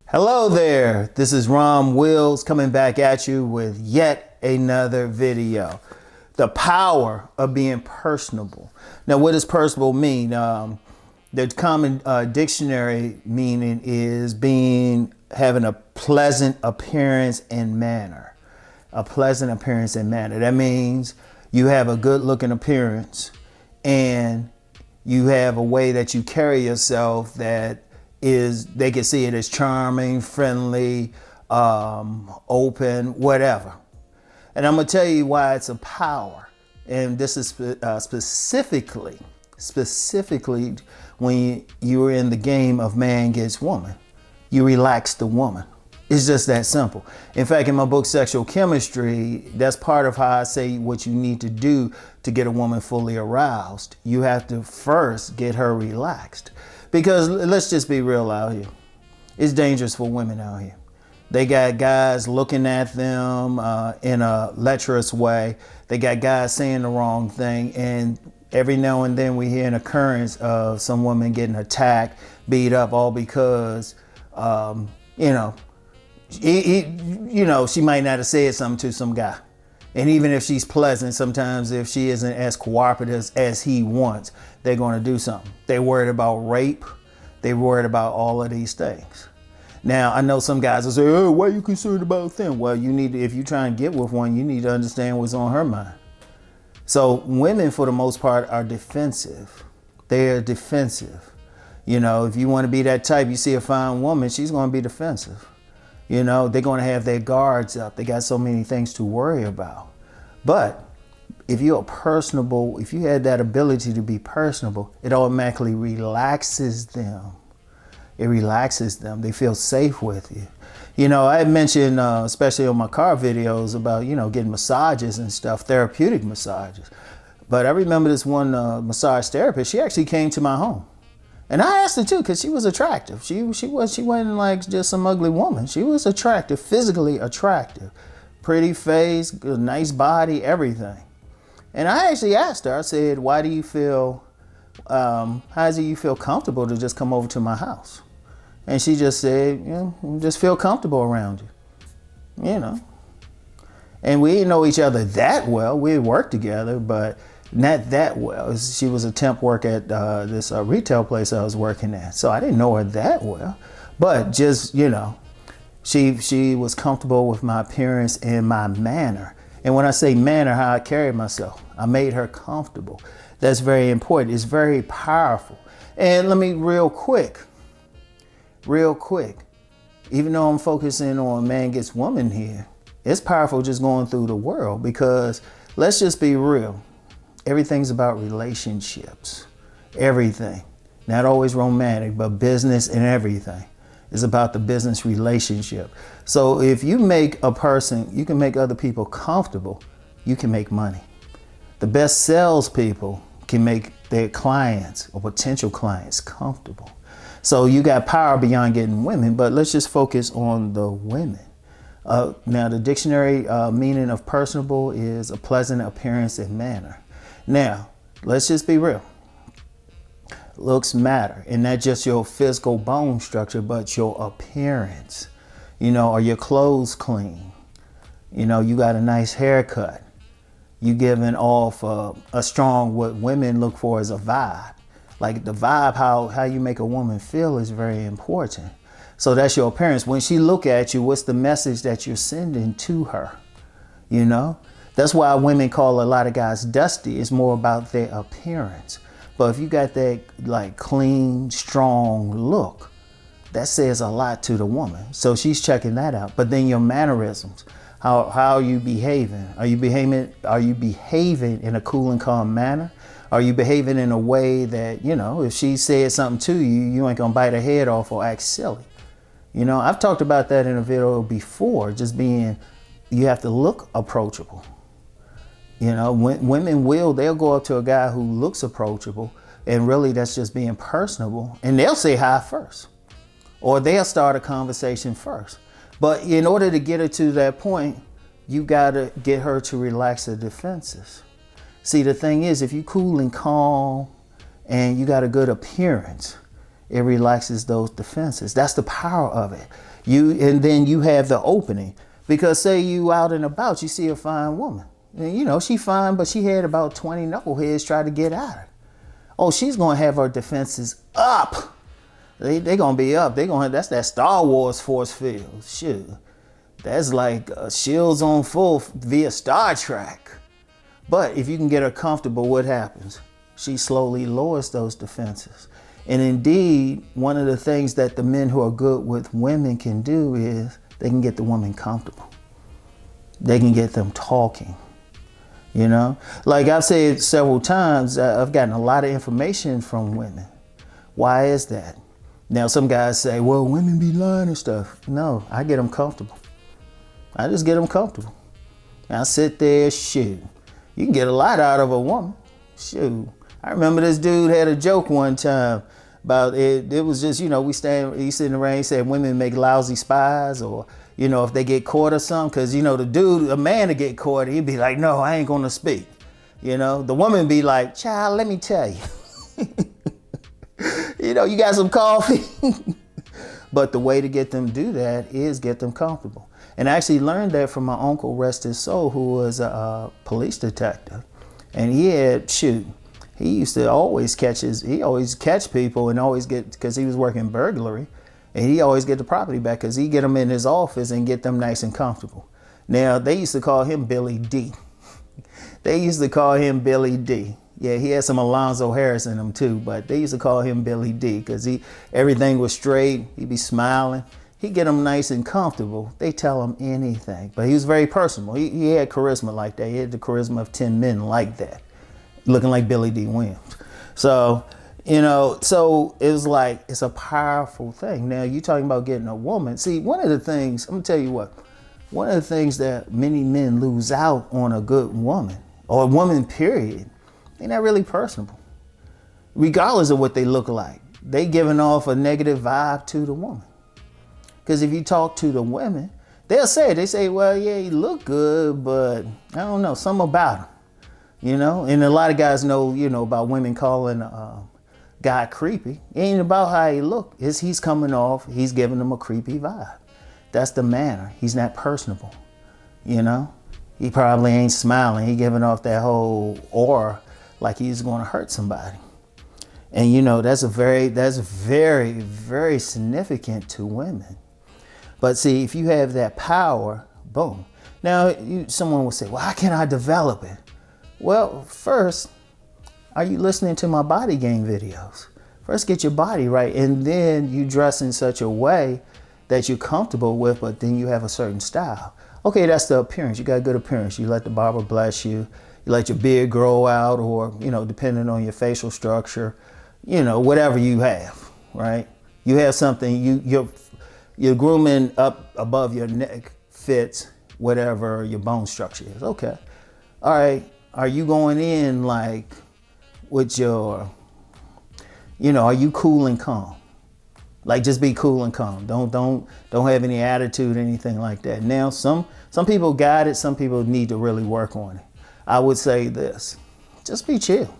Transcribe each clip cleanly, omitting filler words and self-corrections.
Hello there, this is Rom Wills coming back at you with yet another video. The power of being personable. Now, what does personable mean? The common dictionary meaning is having a pleasant appearance and manner. A pleasant appearance and manner. That means you have a good looking appearance and you have a way that you carry yourself that they can see it as charming, friendly, open, whatever. And I'm gonna tell you why it's a power. And this is specifically when you're in the game of man gets woman. You relax the woman. It's just that simple. In fact, in my book, Sexual Chemistry, that's part of how I say what you need to do to get a woman fully aroused. You have to first get her relaxed. Because let's just be real out here. It's dangerous for women out here. They got guys looking at them in a lecherous way. They got guys saying the wrong thing. And every now and then we hear an occurrence of some woman getting attacked, beat up, all because, she might not have said something to some guy. And even if she's pleasant, sometimes if she isn't as cooperative as he wants, they're going to do something. They're worried about rape. They're worried about all of these things. Now, I know some guys will say, oh, why are you concerned about them? Well, if you try and get with one, you need to understand what's on her mind. So women, for the most part, are defensive. They're defensive. If you want to be that type, you see a fine woman, she's going to be defensive. They're going to have their guards up. They got so many things to worry about. But if you're personable, if you had that ability to be personable, it automatically relaxes them. It relaxes them. They feel safe with you. I had mentioned, especially on my car videos, about, getting massages and stuff, therapeutic massages. But I remember this one massage therapist, she actually came to my home. And I asked her too, because she was attractive. She wasn't like just some ugly woman. She was attractive, physically attractive. Pretty face, nice body, everything. And I actually asked her, I said, how do you feel comfortable to just come over to my house? And she just said, just feel comfortable around you, And we didn't know each other that well. We worked together, but not that well. She was a temp work at this retail place I was working at. So I didn't know her that well, but just, she was comfortable with my appearance and my manner. And when I say manner, how I carry myself, I made her comfortable. That's very important. It's very powerful. And let me real quick, even though I'm focusing on man gets woman here, it's powerful just going through the world, because let's just be real. Everything's about relationships. Everything. Not always romantic, but business and everything is about the business relationship. So if you make a person, you can make other people comfortable, you can make money. The best salespeople can make their clients or potential clients comfortable. So you got power beyond getting women, but let's just focus on the women. Now, the dictionary meaning of personable is a pleasant appearance and manner. Now, let's just be real. Looks matter, and not just your physical bone structure, but your appearance. Are your clothes clean? You got a nice haircut. You giving off a strong, what women look for is a vibe. Like the vibe, how you make a woman feel is very important. So that's your appearance. When she look at you, what's the message that you're sending to her? That's why women call a lot of guys dusty. It's more about their appearance. But if you got that like clean, strong look, that says a lot to the woman. So she's checking that out. But then your mannerisms, how are you behaving? Are you behaving in a cool and calm manner? Are you behaving in a way that, if she said something to you, you ain't gonna bite her head off or act silly? I've talked about that in a video before, you have to look approachable. Women they'll go up to a guy who looks approachable, and really that's just being personable, and they'll say hi first, or they'll start a conversation first. But in order to get her to that point, you gotta get her to relax her defenses. See, the thing is, if you cool and calm and you got a good appearance it relaxes those defenses. That's the power of it. And then you have the opening. Because say you out and about, you see a fine woman. And she fine, but she had about 20 knuckleheads try to get at her. Oh, she's going to have her defenses up. They going to be up. That's that Star Wars force field. Shit. That's like shields on full via Star Trek. But if you can get her comfortable, what happens? She slowly lowers those defenses. And indeed, one of the things that the men who are good with women can do is they can get the woman comfortable. They can get them talking, Like I've said several times, I've gotten a lot of information from women. Why is that? Now, some guys say, well, women be lying and stuff. No, I get them comfortable. I just get them comfortable. I sit there, shoot. You can get a lot out of a woman. Shoot. I remember this dude had a joke one time about it. It was just, he sitting around, he said women make lousy spies, or, if they get caught or something. Because, a man to get caught, he'd be like, no, I ain't going to speak. The woman be like, child, let me tell you. You got some coffee. But the way to get them to do that is get them comfortable. And I actually learned that from my uncle, rest his soul, who was a police detective. And he used to always catch people and always get, because he was working burglary, and he always get the property back because he get them in his office and get them nice and comfortable. Now, they used to call him Billy D. Yeah, he had some Alonzo Harris in him too, but they used to call him Billy D because everything was straight. He'd be smiling. He'd get them nice and comfortable. They tell him anything, but he was very personable. He had charisma like that. He had the charisma of 10 men like that, looking like Billy D. Williams. So, so it was like, it's a powerful thing. Now, you're talking about getting a woman. See, one of the things, I'm going to tell you what, one of the things that many men lose out on a good woman, or a woman period, they're not really personable. Regardless of what they look like, they giving off a negative vibe to the woman. Because if you talk to the women, they say, well, yeah, he look good, but I don't know, something about him, And a lot of guys know, about women calling a guy creepy. It ain't about how he look. He's coming off, he's giving them a creepy vibe. That's the manner. He's not personable, He probably ain't smiling. He giving off that whole aura like he's going to hurt somebody. And that's very, very significant to women. But see, if you have that power, boom. Now, someone will say, well, how can I develop it? Well, first, are you listening to my body game videos? First, get your body right. And then you dress in such a way that you're comfortable with, but then you have a certain style. Okay, that's the appearance. You got a good appearance. You let the barber bless you. You let your beard grow out, or, depending on your facial structure, whatever you have, right? You have something, your grooming up above your neck fits whatever your bone structure is. Okay. All right. Are you going in like with your, are you cool and calm? Like, just be cool and calm. Don't have any attitude, anything like that. Now, some people got it. Some people need to really work on it. I would say this, just be chill.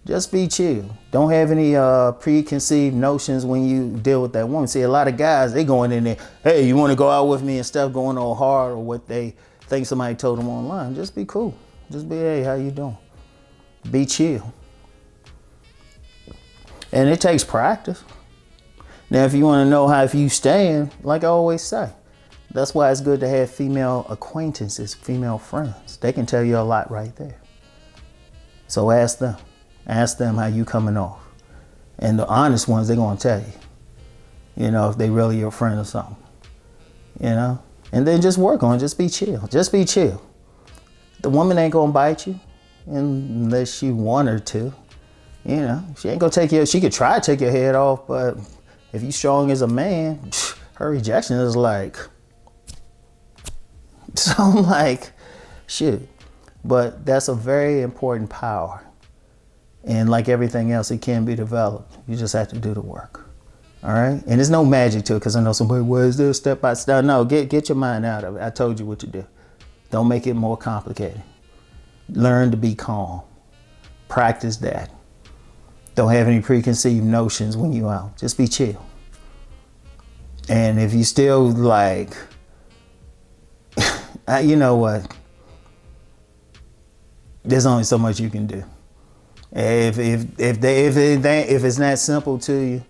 Just be chill. Don't have any preconceived notions when you deal with that woman. See, a lot of guys, they going in there, hey, you want to go out with me and stuff, going all hard, or what they think somebody told them online. Just be cool. Just be, hey, how you doing? Be chill. And it takes practice. Now, if you want to know how, if you stand, like I always say, that's why it's good to have female acquaintances, female friends. They can tell you a lot right there. So ask them. Ask them how you coming off. And the honest ones, they're going to tell you, if they really your friend or something, And then just work on it. Just be chill. Just be chill. The woman ain't going to bite you unless she want her to. She ain't going to she could try to take your head off, but if you strong as a man, her rejection is like, so I'm like, shit. But that's a very important power. And like everything else, it can be developed. You just have to do the work. All right? And there's no magic to it, because I know somebody, well, is there step by step? No, get your mind out of it. I told you what to do. Don't make it more complicated. Learn to be calm. Practice that. Don't have any preconceived notions when you out. Just be chill. And if you still like, you know what? There's only so much you can do. If it's not simple to you,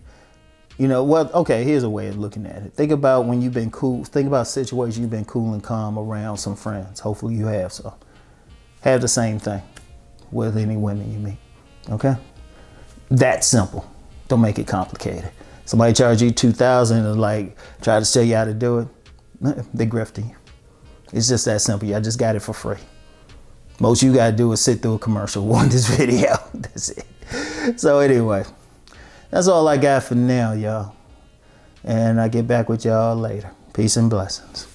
you know what? Okay, here's a way of looking at it. Think about when you've been cool. Think about situations you've been cool and calm around some friends. Hopefully you have. So have the same thing with any women you meet. Okay, that's simple. Don't make it complicated. Somebody charge you $2,000 and like try to tell you how to do it. They're grifting you. It's just that simple. I just got it for free. Most you gotta do is sit through a commercial, watch this video. That's it. So anyway, that's all I got for now, y'all. And I'll get back with y'all later. Peace and blessings.